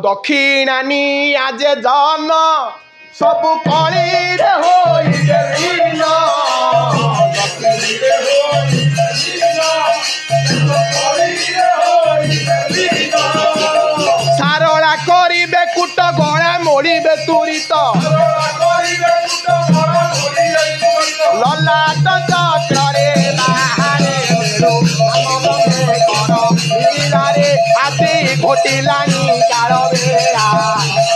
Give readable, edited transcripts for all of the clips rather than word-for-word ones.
दक्षिणानी आज जन सब कली रे होइले लीन सारला करिबे कुट गणा मोड़िबे तुरित ललाट चक्रे बाहारे बेड़ो आसी घोटिलानी काल बेड़ा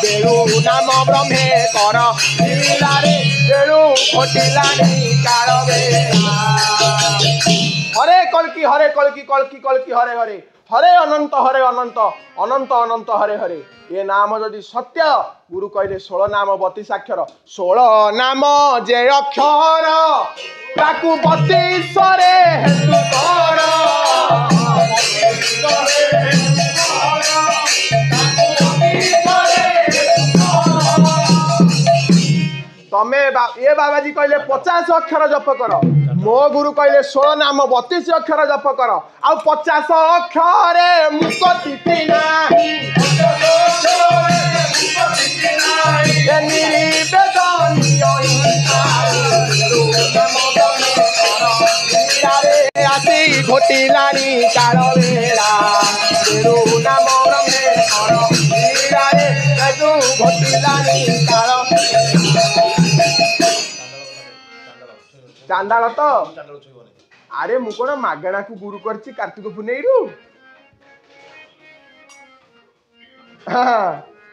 बेड़ू नाम ब्रह्मे कर लीलारे बेड़ू घोटिलानी काल बेड़ा हरे कल्की हरे कल्की कल्की कल्की हरे हरे हरे अनंत अनंत अनंत हरे हरे ये नाम जदि सत्य गुरु कहले 16 नाम 32 अक्षर 16 नाम जे अक्षर ताकू 32 रे हेतु कर तमे ये बाबाजी कहले 50 अक्षर जप कर मो गुरु कहले 16 नाम 32 अक्षर जप कर आ 50 अक्षर मुक्ति नाही आसी घोटिलानी काल बेड़ा नाम ब्रह्मे घोटिलानी काल चांदाल तो अरे मु कोन मागणा को गुरु करछि कार्तिक पुनेई रु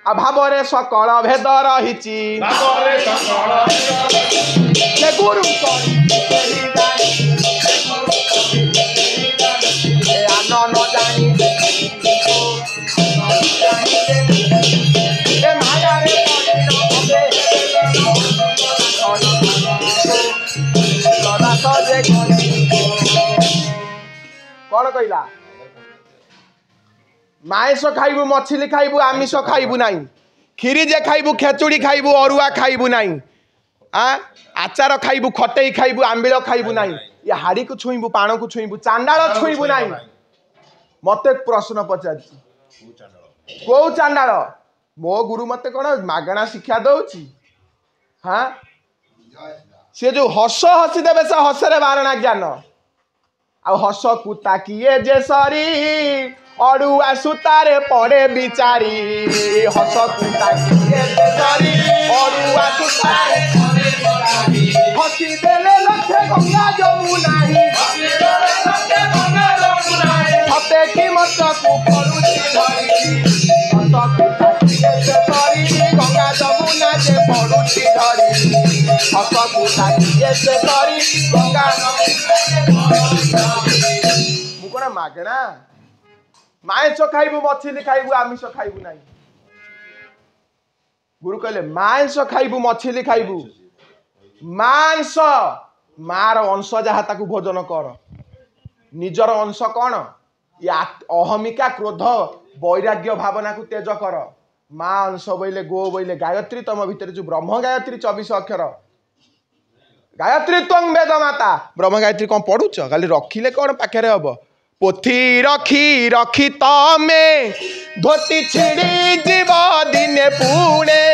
अभावरे सकल भेद रहिछि भावरे सकल भेद गुरु आनन जानी ए माया रे कौन कहला मांस खाइबू मछली खाइबू आमिष खाइबू नहीं खीरी जे खाइबू खेचुड़ी खाइबू अरुआ खाइबू नहीं आचार खाइबू खटई खाइबू आंबिल खाइबू नहीं ये हाड़ी को छुईबू पाण को छुईबू चांडाल छुईबू नहीं मते प्रश्न पचार को चांडाल मो गुरु मते कौन मागणा शिक्षा दउची हाँ से जो हस हसी देवे से हसरे बारणा ज्ञान आ हस कुता किए जे सरी अड़ुआ सुतारे पड़े बिचारी हस कुता किए जे सरी अड़ुआ सुतारे पड़े बिचारी हसी देले लखे गंगा जमुना ही हते की मत को परुची धरी हस कुता किए जे सरी गंगा जमुना जे परुची धरी हस कुता किए जे सरी गंगा मु कोन मागणा मांस खाइबू मछली खाइबू आमिष खाइबू नहीं गुरु कहले मांस खाइबू मछली खाइबू मांस मार अंश जहा ताकू भोजन कर निजर अंश कौन अहमिका क्रोध वैराग्य भावना को तेज कर माँ अंश बोले गो बोले गायत्री तम भितर जो ब्रह्म गायत्री 24 अक्षर गायत्री त्वं वेद माता ब्रह्म गायत्री कौन पढ़ुच खाली रखिले कौन पाखे हम पोथी रखी रखी तमे धोती छिड़ी जीव दिने पुणे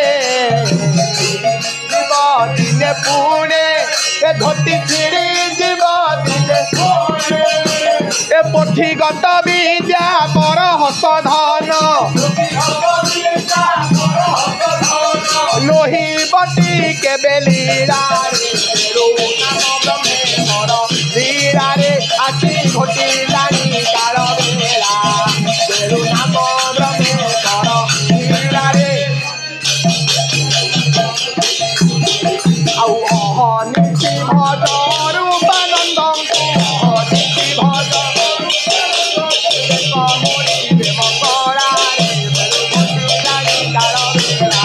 दिने पुणे ए धोती छिड़ी जीव दिने पुणे ए पोथी गत विद्या कर हस धन लोही बटी के बेलीरा रे आसी घोटिलानी काल बेड़ा बेड़ू नाम ब्रह्मे कर रे आउ अहनिति भज रूपानंद अहनिति भज मंगला रे बेड़ू घोटिलानी काल बेड़ा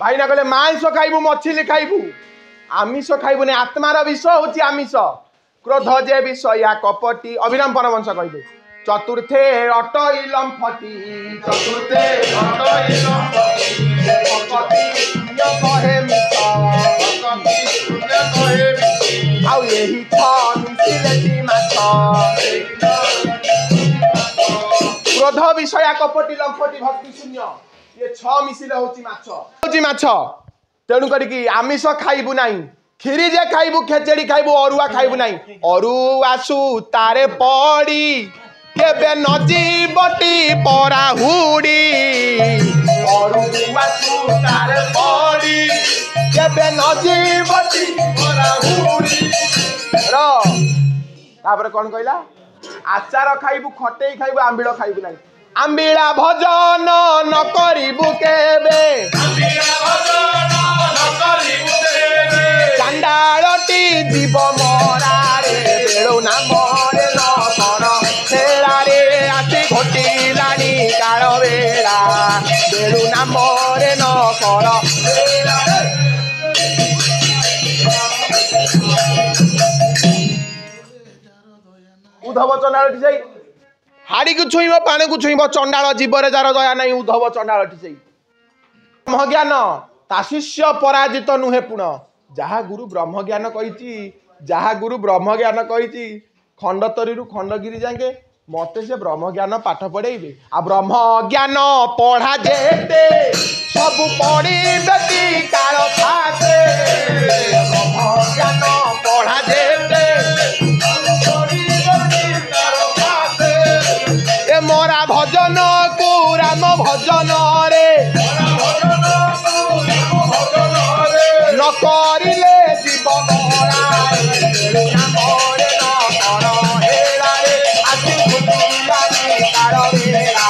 भाई ना कहले मांस खाइबू मछली खाइबू आमिष खाइबू नहीं आत्मार विष हूँ आमिष क्रोध जे विष या कपटी अभिराम परमहंस कहले चतुर्थे अटइलम फटी चतुर्थे अटइलम फटी भगति शून्य कहे मिछ आउ यही छ मिसिले ती माछ क्रोध विषया कपटी लंपटी भक्ति शून्य ये छ मिसिले होची माछ तेणु करिकी आमिष खाइबु नाही खीरी जे खाइबु खेचेड़ी खाइबु अरुआ खाइबु नाही अरुआ सूतारे पड़ी केबे नजीबटी पराहुड़ी अरुआ सूतारे पड़ी केबे नजीबटी पराहुड़ी रो तापर कोन कहला आचार खाइबु खटेई खाइबु आंबिळ खाइबु नाही आंबिळा भजन न करिबु केबे आंबिळा भजन न करिबु केबे चांडाळटी जीव मरा रे बेळो ना मरे न कर खेला रे आसी घोटिलानी काळ बेळा बेळो ना मरे न कर खेला रे उद्धव चंडाळटी जाई हाड़ी को छुईब पानी को छुईब चंडाल जीवर जार दया नहीं उद्धव चंडाल ब्रह्मज्ञान ताशिष्य पराजित नुहे पुण जहाँ गुरु ब्रह्मज्ञान कही जहाँ गुरु ब्रह्मज्ञान कही खंडतरी खंडगिरी जाके मते से ब्रह्मज्ञान पाठ पढ़ेबे आ ब्रह्मज्ञान पढ़ा जेते सब पढ़ी काल खाते ब्रह्मज्ञान पढ़ा जेते मोरा भजन को राम भजन रे न करिले जीव मरा रे हेला रे आसी घुटिलानी कार बेला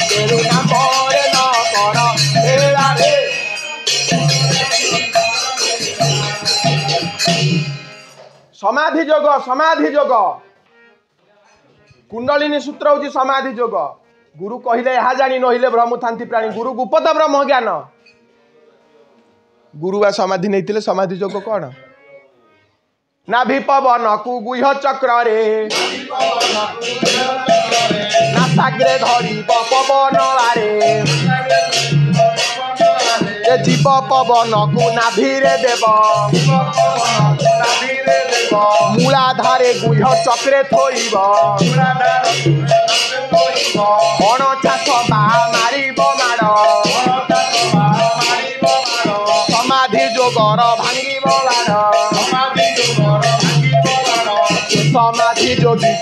तेरु नाम रे न कर हेला रे समाधि जोग कुंडलिनी सूत्र हूँ समाधि जोग गुरु कहले यहाँ जानी नहिले ब्रह्म थांती प्राणी गुरु गुप्त ब्रह्म ज्ञान गुरु बा समाधि नहीं समाधि जोग कौन नाभि पवन कु गुह्य चक्र रे नासाग्रे धरी पवन आरे जीव पवन को नाभि रे देव मूलाधारे गुह्य चक्रे थोइब अणचाष बा मारिब माड़ समाधि जोगर भांगिब समाधि जोगी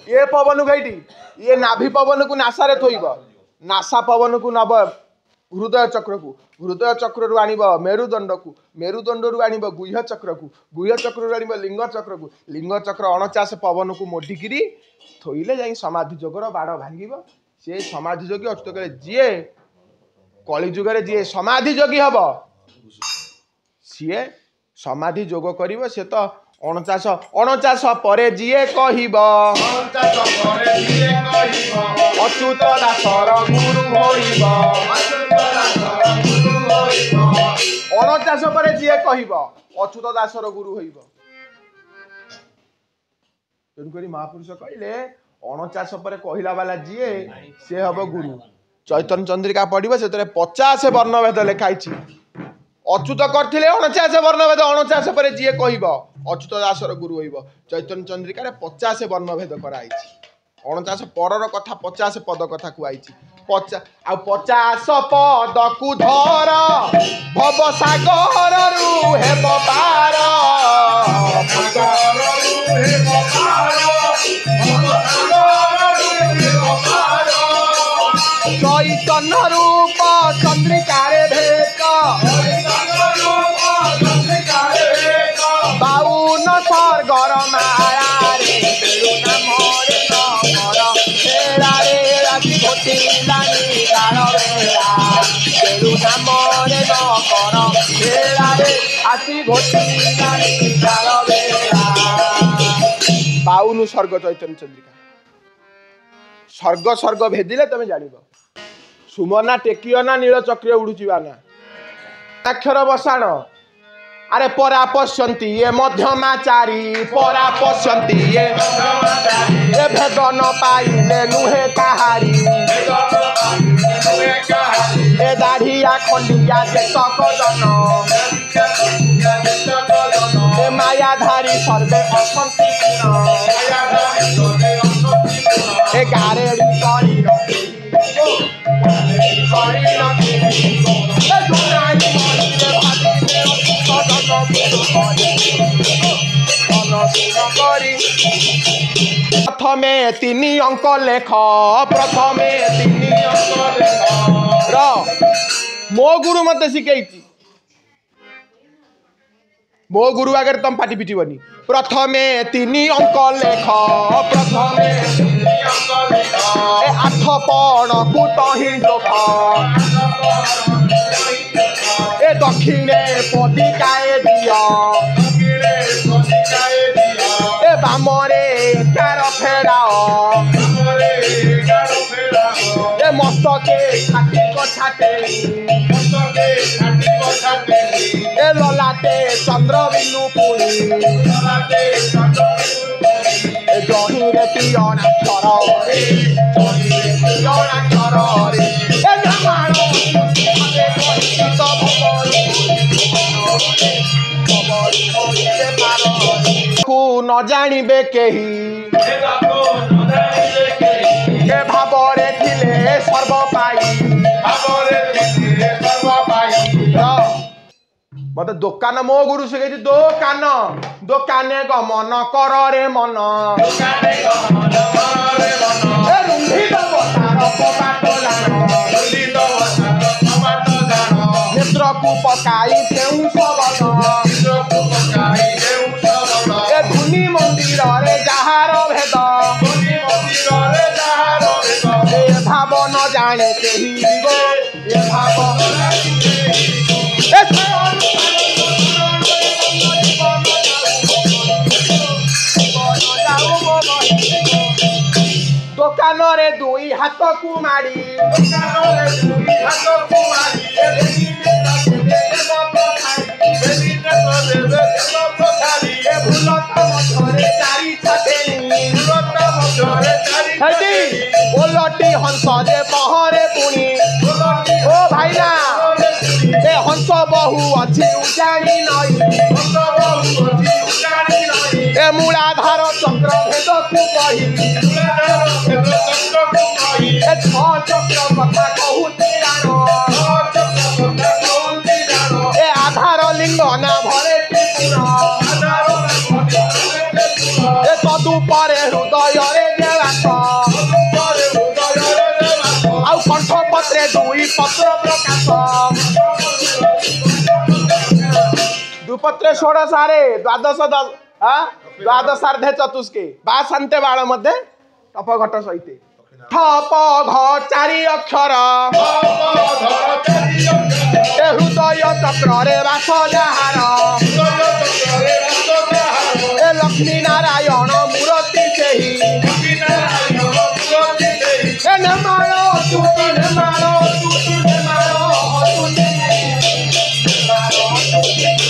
ये पवन गईटी ये नाभि पवन को नासा रे थोइब नासा पवन को नब हृदय चक्र रु आनिब मेरुदंड को मेरुदंड रु आनिब गुह्य चक्र रु आनिब लिंग चक्र 49 पवन को मोडिकिरी थोइले जाई समाधि जोगर बाड़ भांगिब से समाधि जोगी अच्युत करे जी कली जुगरे जी समाधि जोगी हब सी समाधि जोग करिवो से तो 49 परे जीए कहिब अच्युत दासर गुरु होइब 49 परे जीए कहिब अच्युत दासर गुरु होइब तेणुकरी महापुरुष कहले 49 परे कहिला वाला जीए से हब गुरु चैतन्य चंद्रिका पढ़िब से 50 वर्णभेद लिखाई अच्युत करते 49 वर्णभेद 49 पर जी कह अच्युत दासर गुरु होइब चैतन्य चंद्रिका 50 वर्णभेद कराई 49 पर कथा 50 पद कथा कहई 50 पद को धर भव सागर रु हेब पार चैतन्य रूप चंद्रिकार भेक बाउन स्वर्गर माया रे मोरे नर हेरा रे राति घोटिलानी काल बेला मोरे न कर हेरा रे आसी घोटिलानी काल बेला पाउनु स्वर्ग चैतन्य चंद्रिका स्वर्ग स्वर्ग भेदिले तमे जानिबो सुमना टेकियो ना नील चक्र उड़ुचिबा ना अक्षर बसाण अरे परा पश्यन्ति ये मध्यमाचारी परा पश्यन्ति ये भेद न पाइले नुहे कहारी ए दाढ़िया खंडिया देशक जन ए मायाधारी सर्वे असंति ए गारेड़ी करी प्रथमे 3 अंक लेख प्रथमे 3 अंक लेख र मो गुरु मते शिखैछि मो गुरु अगर तुम पाटी पिटिबनी प्रथमे 3 अंक लेख प्रथमे 3 अंक लेख ए 8 पण कु तहि जोख ए दक्षिणे पदिकाए दिया ए बामरे 11 फेराओ ए मस्तके छाती को छाते ए ललाटे चंद्र बिनु पुरी ए जहिरे तियना छर रे जहिरे तियना छर रे ए नमानो तो को न जानिबे केही ए भाबरे थिले सर्व पाई मते दुकान मो गुरु से कहती दुकाने गमन कर रे मन ए रुंधी दब तार कबाट नेत्र को पकाई केउ सबन ए धुनी मंदिर रे जहार भेद ए भाव न जाने केही गो ए भाव दुकान रे 2 हाथ को मारी ओलटी हंस जे बहरे पुणी ओ भाईना ए हंस बहु अछि उजानी नई ए मूलाधार चक्र भेद को कही ए 6 चक्र कथा कहूती ए आधार लिंग ना भरे ए तदु परे हृदय रे देवास आउ कंठ पत्रे 2 पत्र प्रकाश दुपत्रे 16 सारे द्वादशार्धे चतुष्के बा संते बाळ मध्ये टप घट सहिते ठप घ 4 अक्षर ए हृदय चक्र रे वास जहार ए लक्ष्मी नारायण मूर्ति सेही ए नमालो तुति नमालो तुति नमालो तुति